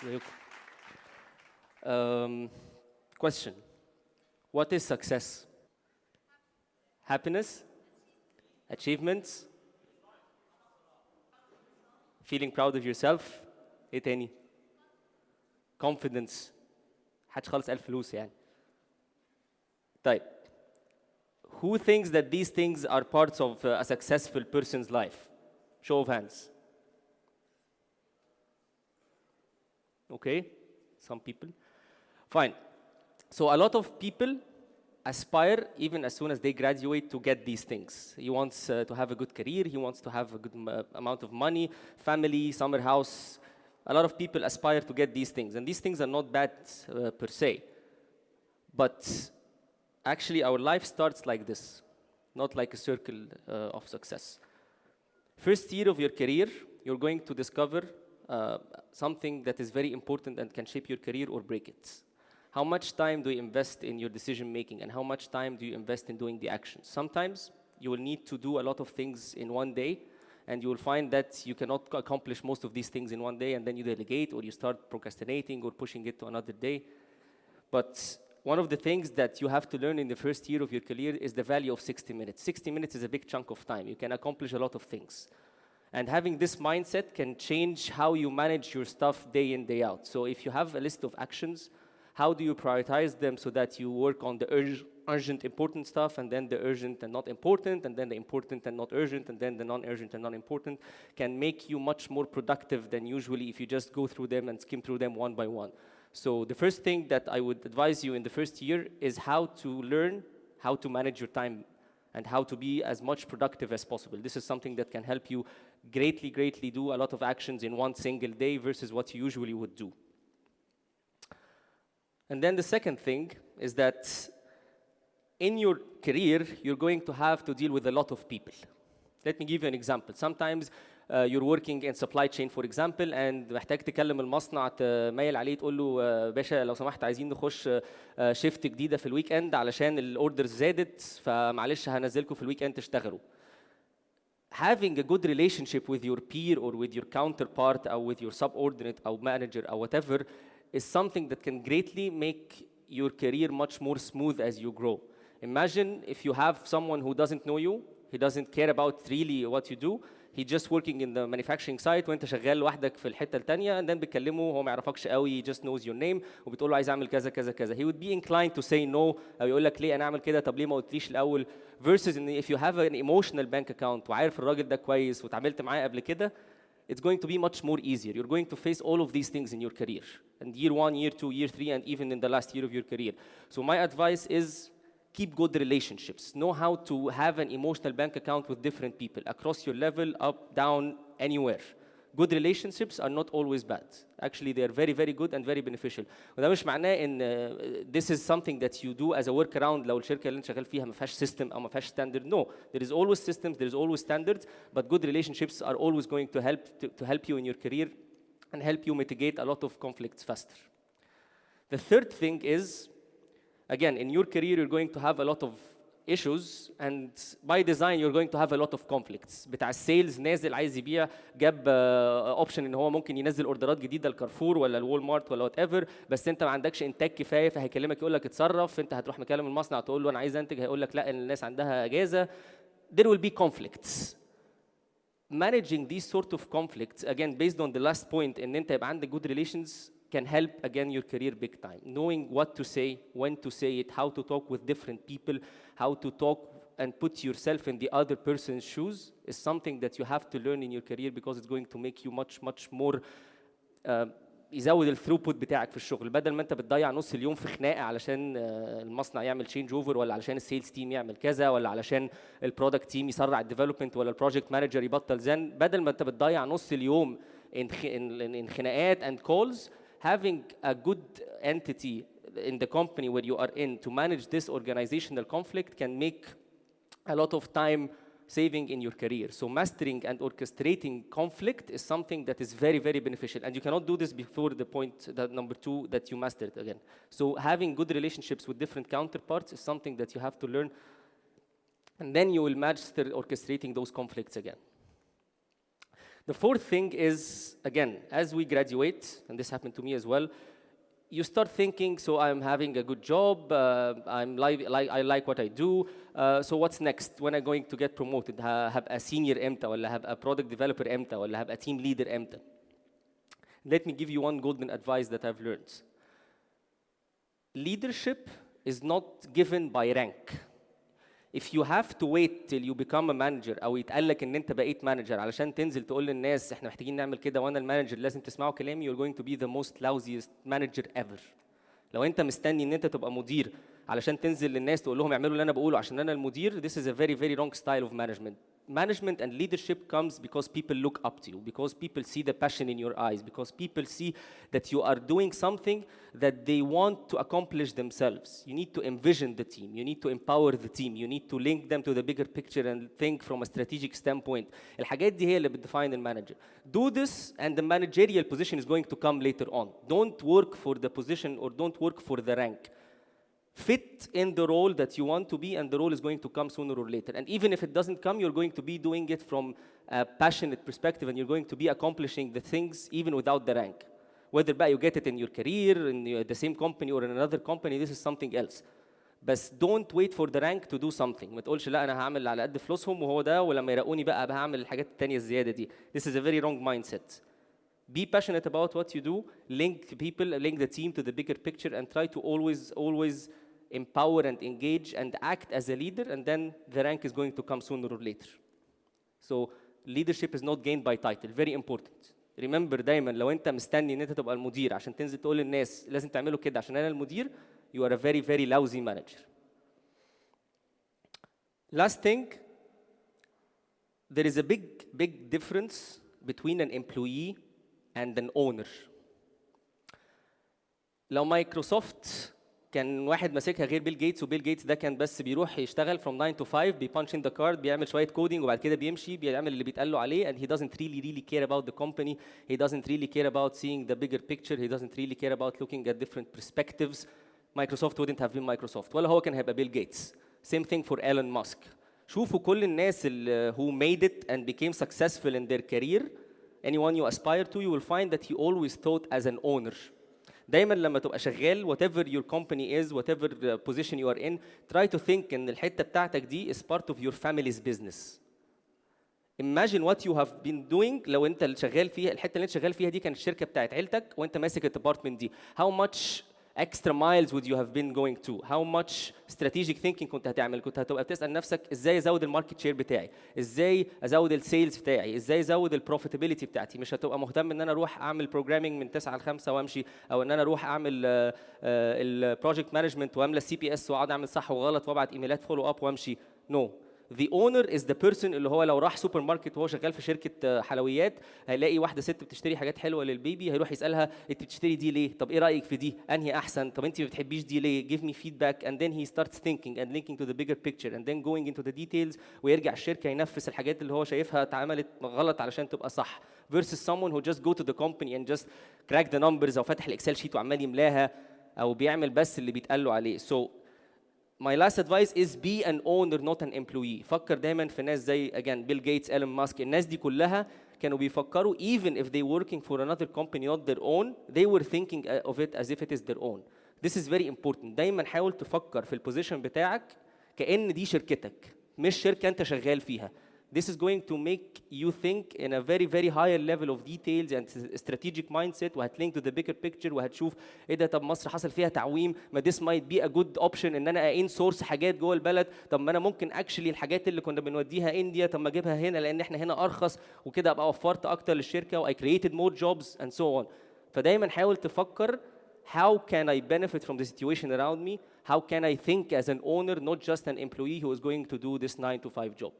ازيكم. Question. What is success? Happiness? Achievements? Feeling proud of yourself? ايه تاني؟ Confidence. محدش خالص قال فلوس يعني. طيب. Who thinks that these things are parts of a successful person's life? Show of hands. Okay, some people. Fine. So a lot of people aspire, even as soon as they graduate, to get these things. He wants to have a good career, he wants to have a good amount of money, family, summer house. A lot of people aspire to get these things, and these things are not bad per se. But actually, our life starts like this, not like a circle of success. First year of your career, you're going to discover something that is very important and can shape your career or break it. How much time do you invest in your decision making, and how much time do you invest in doing the actions? Sometimes you will need to do a lot of things in one day, and you will find that you cannot accomplish most of these things in one day, and then you delegate or you start procrastinating or pushing it to another day. But one of the things that you have to learn in the first year of your career is the value of 60 minutes. 60 minutes is a big chunk of time. You can accomplish a lot of things. And having this mindset can change how you manage your stuff day in, day out. So if you have a list of actions, how do you prioritize them so that you work on the urgent, important stuff, and then the urgent and not important, and then the important and not urgent, and then the non-urgent and non-important, can make you much more productive than usually if you just go through them and skim through them one by one. So the first thing that I would advise you in the first year is how to learn how to manage your time and how to be as much productive as possible. This is something that can help you greatly do a lot of actions in one single day versus what you usually would do. And then the second thing is that in your career, you're going to have to deal with a lot of people. Let me give you an example. Sometimes you're working in supply chain, for example, and محتاج تكلم المصنع تميل عليه تقول له باشا لو سمحت عايزين نخش شيفت جديدة في الويك اند علشان الاوردرز زادت فمعلش هنزلكم في الويك اند تشتغلوا. Having a good relationship with your peer or with your counterpart or with your subordinate or manager or whatever is something that can greatly make your career much more smooth as you grow. Imagine if you have someone who doesn't know you, he doesn't care about really what you do, he's just working in the manufacturing site وانت شغال لوحدك في الحته الثانيه and then بتكلمه هو ما يعرفكش قوي, he just knows your name وبتقول له عايز اعمل كذا كذا كذا. He would be inclined to say no او يقول لك ليه انا اعمل كده, طب ليه ما قلتليش الاول, versus in if you have an emotional bank account وعارف الراجل ده كويس واتعاملت معاه قبل كده, it's going to be much more easier. You're going to face all of these things in your career. And year 1, year 2, year 3, and even in the last year of your career. So my advice is keep good relationships. Know how to have an emotional bank account with different people across your level, up, down, anywhere. Good relationships are not always bad. Actually, they are very good and very beneficial. وده مش معناه ان this is something that you do as a workaround لو الشركة اللي انت شغال فيها ما فيهاش system أو ما فيهاش standard. No, there is always systems, there is always standards, but good relationships are always going to help you in your career and help you mitigate a lot of conflicts faster. The third thing is, again, in your career you're going to have a lot of issues, and by design you're going to have a lot of conflicts. بتاع السيلز نازل عايز يبيع, جاب اوبشن ان هو ممكن ينزل اوردرات جديده لكارفور ولا الوول مارت ولا وات ايفر, بس انت ما عندكش انتاج كفايه, فهيكلمك يقول لك اتصرف, انت هتروح مكلم المصنع تقول له انا عايز انتج, هيقول لك لا الناس عندها اجازه. There will be conflicts. Managing these sort of conflicts, again based on the last point, ان انت يبقى عندك good relations can help again your career big time. Knowing what to say, when to say it, how to talk with different people, how to talk and put yourself in the other person's shoes is something that you have to learn in your career because it's going to make you much more يزود الثروبوت بتاعك في الشغل. بدل ما انت بتضيع نص اليوم في خناقه علشان المصنع يعمل تشينج اوفر, ولا علشان السيلز تيم يعمل كذا, ولا علشان البرودكت تيم يسرع الديفلوبمنت, ولا البروجكت مانجر يبطل زن, بدل ما انت بتضيع نص اليوم in خناقات and calls, having a good entity in the company where you are in to manage this organizational conflict can make a lot of time saving in your career. So mastering and orchestrating conflict is something that is very beneficial, and you cannot do this before the point, that number 2, that you master it again. So having good relationships with different counterparts is something that you have to learn, and then you will master orchestrating those conflicts again. The fourth thing is, again, as we graduate, and this happened to me as well, you start thinking, so I'm having a good job, I like what I do, so what's next? When I'm going to get promoted? هبقى senior امتى ولا هبقى product developer امتى ولا هبقى team leader امتى? Let me give you one golden advice that I've learned. Leadership is not given by rank. If you have to wait till you become a manager أو يتقال لك إن أنت بقيت manager علشان تنزل تقول للناس إحنا محتاجين نعمل كده وأنا المانجر لازم تسمعوا كلامي, you're going to be the most lousiest manager ever. لو أنت مستني إن أنت تبقى مدير علشان تنزل للناس تقول لهم اعملوا اللي أنا بقوله عشان أنا المدير, this is a very very wrong style of management. Management and leadership comes because people look up to you, because people see the passion in your eyes, because people see that you are doing something that they want to accomplish themselves. You need to envision the team, you need to empower the team, you need to link them to the bigger picture and think from a strategic standpoint. الحاجات دي هي اللي بتدefine the manager. Do this and the managerial position is going to come later on. Don't work for the position or don't work for the rank. Fit in the role that you want to be, and the role is going to come sooner or later. And even if it doesn't come, you're going to be doing it from a passionate perspective, and you're going to be accomplishing the things even without the rank. Whether you get it in your career, in the same company or in another company, this is something else. But don't wait for the rank to do something. ما تقولش لا أنا هعمل على قد فلوسهم وهو ده ولما يرقوني بقى هعمل الحاجات التانية الزيادة دي. This is a very wrong mindset. Be passionate about what you do, link people, link the team to the bigger picture, and try to always empower and engage and act as a leader, and then the rank is going to come sooner or later. So leadership is not gained by title. Very important. Remember دايما لو انت مستني ان انت تبقى المدير عشان تنزل تقول للناس لازم تعملوا كده عشان انا المدير, you are a very very lousy manager. Last thing, there is a big difference between an employee and an owner. لو مايكروسوفت كان واحد ماسكها غير بيل جيتس, وبيل جيتس ده كان بس بيروح يشتغل from 9 to 5, بيبانش in the card, بيعمل شويه كودينج وبعد كده بيمشي بيعمل اللي بيتقال له عليه, and he doesn't really care about the company, he doesn't really care about seeing the bigger picture, he doesn't really care about looking at different perspectives. Microsoft wouldn't have been Microsoft, ولا هو كان هيبقى بيل جيتس. Same thing for Elon Musk. شوفوا كل الناس اللي who made it and became successful in their career, anyone you aspire to, you will find that he always thought as an owner. دايما لما تبقى شغال whatever your company is, whatever position you are in, try to think ان الحته بتاعتك دي is part of your family's business. Imagine what you have been doing لو انت اللي شغال فيها, الحته اللي انت شغال فيها دي كانت الشركه بتاعت عيلتك وانت ماسك الديبارتمنت دي. How much extra miles would you have been going to? How much strategic thinking كنت هتعمل؟ كنت هتبقى بتسأل نفسك ازاي ازود الماركت شير بتاعي؟ ازاي ازود السيلز بتاعي؟ ازاي ازود البروفيتابيلتي بتاعتي؟ مش هتبقى مهتم ان انا اروح اعمل بروجرامينج من 9 ل 5 وامشي, او ان انا اروح اعمل البروجكت مانجمنت واملى السي بي اس واقعد اعمل صح وغلط وابعت ايميلات فولو اب وامشي. نو. The owner is the person اللي هو لو راح سوبر ماركت وهو شغال في شركة حلويات هيلاقي واحدة ست بتشتري حاجات حلوة للبيبي, هيروح يسألها انت بتشتري دي ليه؟ طب ايه رأيك في دي؟ انهي احسن؟ طب انت ما بتحبيش دي ليه؟ Give me feedback, and then he starts thinking and linking to the bigger picture and then going into the details, ويرجع الشركة ينفذ الحاجات اللي هو شايفها اتعملت غلط علشان تبقى صح, versus someone who just go to the company and just crack the numbers او فتح الاكسل شيت وعمال يملاها او بيعمل بس اللي بيتقال له عليه. So my last advice is be an owner not an employee. فكر دايما في ناس زي again بيل جيتس, إيلون ماسك, الناس دي كلها كانوا بيفكروا even if they working for another company not their own, they were thinking of it as if it is their own. This is very important. دايما حاول تفكر في البوزيشن بتاعك كأن دي شركتك مش شركة أنت شغال فيها. This is going to make you think in a very very higher level of details and strategic mindset, وهتلينك to the bigger picture, وهتشوف ايه ده, طب مصر حصل فيها تعويم, ما this might be a good option ان انا source حاجات جوه البلد, طب ما انا ممكن actually الحاجات اللي كنا بنوديها انديا طب ما اجيبها هنا لان احنا هنا ارخص وكده ابقى وفرت اكتر للشركه و I created more jobs and so on. فدايما حاول تفكر how can I benefit from the situation around me, how can I think as an owner not just an employee who is going to do this 9 to 5 job.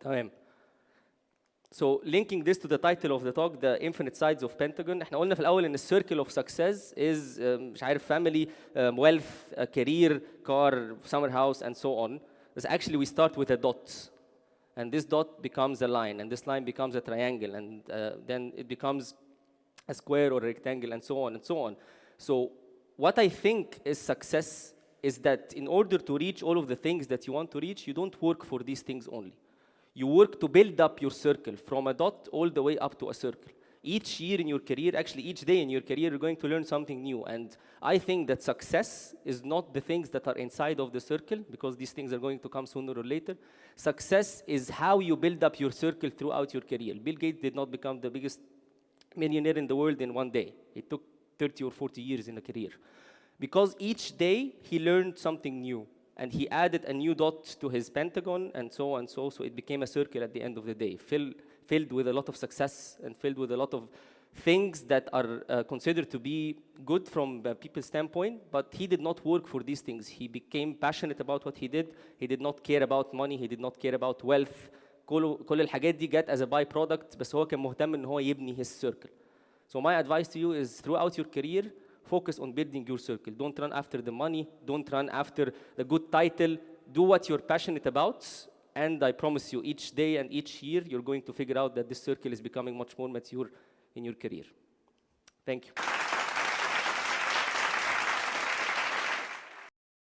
تمام. So linking this to the title of the talk, the infinite sides of Pentagon, احنا قلنا في الأول إن circle of success is مش عارف family, wealth, career, car, summer house, and so on. But actually we start with a dot, and this dot becomes a line, and this line becomes a triangle, and then it becomes a square or a rectangle, and so on and so on. So what I think is success is that in order to reach all of the things that you want to reach, you don't work for these things only. You work to build up your circle from a dot all the way up to a circle. Each year in your career, actually each day in your career, you're going to learn something new. And I think that success is not the things that are inside of the circle, because these things are going to come sooner or later. Success is how you build up your circle throughout your career. Bill Gates did not become the biggest millionaire in the world in one day. It took 30 or 40 years in a career. Because each day he learned something new. And he added a new dot to his Pentagon, and so on, so it became a circle at the end of the day, filled with a lot of success and filled with a lot of things that are considered to be good from people's standpoint, but he did not work for these things. He became passionate about what he did. He did not care about money. He did not care about wealth. كل الحاجات دي جت as a byproduct, بس هو كان مهتم إن هو يبني his circle. So my advice to you is, throughout your career, focus on building your circle. Don't run after the money. Don't run after the good title. Do what you're passionate about. And I promise you, each day and each year, you're going to figure out that this circle is becoming much more mature in your career. Thank you.